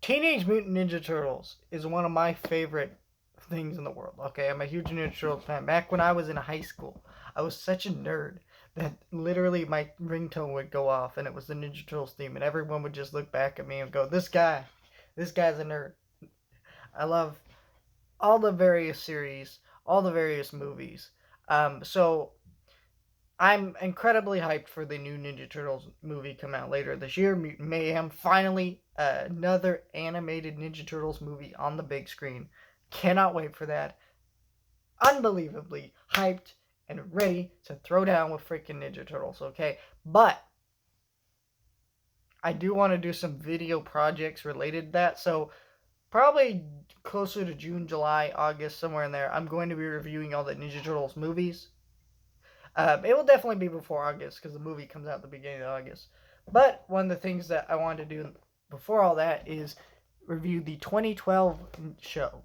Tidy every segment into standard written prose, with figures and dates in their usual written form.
Teenage Mutant Ninja Turtles is one of my favorite things in the world. Okay, I'm a huge Ninja Turtles fan. Back when I was in high school, I was such a nerd that literally my ringtone would go off and it was the Ninja Turtles theme, and everyone would just look back at me and go, this guy's a nerd." I love all the various series, all the various movies. So I'm incredibly hyped for the new Ninja Turtles movie come out later this year. Mutant Mayhem, finally another animated Ninja Turtles movie on the big screen. Cannot wait for that. Unbelievably hyped and ready to throw down with freaking Ninja Turtles, okay? But I do want to do some video projects related to that. So probably closer to June, July, August, somewhere in there, I'm going to be reviewing all the Ninja Turtles movies. It will definitely be before August because the movie comes out at the beginning of August. But one of the things that I wanted to do before all that is review the 2012 show.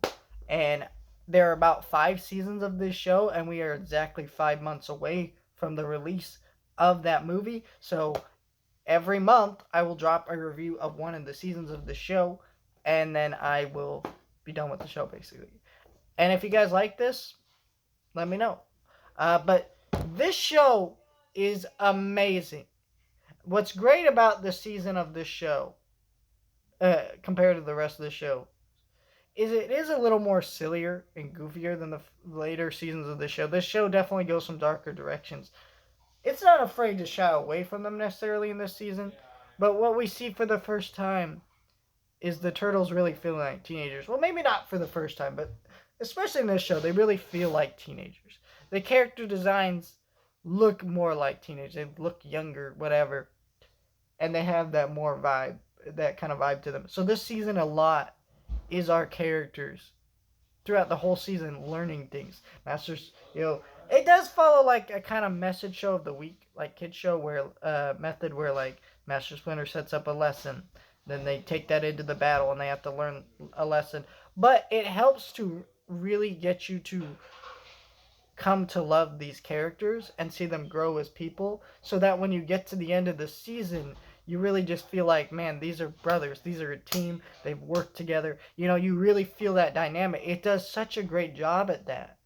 And there are about 5 seasons of this show, and we are exactly 5 months away from the release of that movie. So every month, I will drop a review of one of the seasons of the show, and then I will be done with the show basically. And if you guys like this, let me know. But this show is amazing. What's great about this season of this show, compared to the rest of the show, is it is a little more sillier and goofier than the later seasons of the show. This show definitely goes some darker directions. It's not afraid to shy away from them necessarily in this season, but what we see for the first time is the turtles really feeling like teenagers. Well, maybe not for the first time, but especially in this show, they really feel like teenagers. The character designs look more like teenagers. They look younger, whatever, and they have that more vibe, that kind of vibe to them. So this season, a lot is our characters throughout the whole season learning things. Masters, it does follow like a kind of message show of the week, like kids show where method where like Master Splinter sets up a lesson, then they take that into the battle and they have to learn a lesson. But it helps to really get you to come to love these characters and see them grow as people, so that when you get to the end of the season, you really just feel like, man, these are brothers, these are a team, they've worked together. You really feel that dynamic. It does such a great job at that.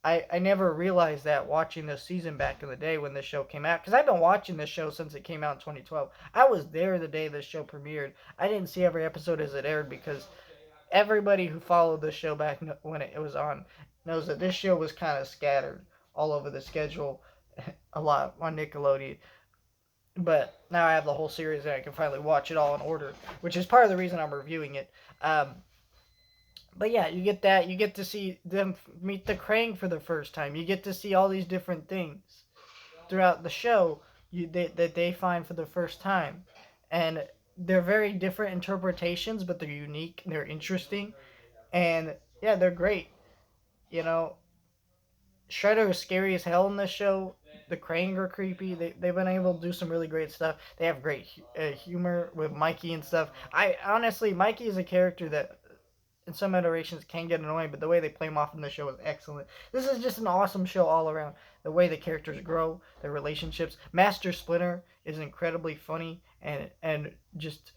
I never realized that watching this season back in the day when this show came out, because I've been watching this show since it came out in 2012. I was there the day this show premiered. I didn't see every episode as it aired because everybody who followed this show back when it was on knows that this show was kind of scattered all over the schedule a lot on Nickelodeon. But now I have the whole series and I can finally watch it all in order, which is part of the reason I'm reviewing it. But yeah, you get that. You get to see them meet the Krang for the first time. You get to see all these different things throughout the show that they find for the first time. And they're very different interpretations, but they're unique. They're interesting. And yeah, they're great. You know, Shredder is scary as hell in this show. The Krang are creepy. They've been able to do some really great stuff. They have great humor with Mikey and stuff. I honestly, Mikey is a character that in some iterations can get annoying, but the way they play him off in the show is excellent. This is just an awesome show all around. The way the characters grow, their relationships. Master Splinter is incredibly funny and just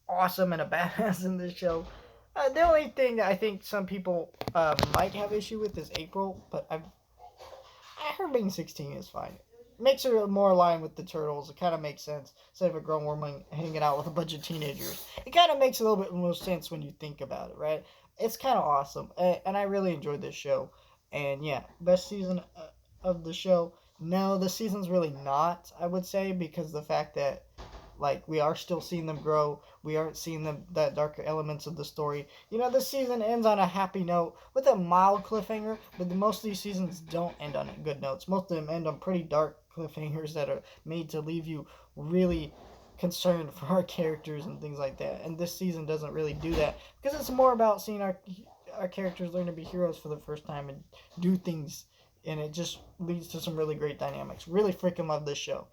awesome and a badass in this show. The only thing that I think some people might have issue with is April, but her being 16 is fine. It makes her more aligned with the turtles. It kind of makes sense. Instead of a grown woman hanging out with a bunch of teenagers, it kind of makes a little bit more sense when you think about it, right? It's kind of awesome, and I really enjoyed this show. And yeah, best season of the show. No, the season's really not, I would say, because the fact that like we are still seeing them grow. We aren't seeing that darker elements of the story. This season ends on a happy note with a mild cliffhanger, but most of these seasons don't end on good notes. Most of them end on pretty dark cliffhangers that are made to leave you really concerned for our characters and things like that. And this season doesn't really do that because it's more about seeing our characters learn to be heroes for the first time and do things, and it just leads to some really great dynamics. Really freaking love this show.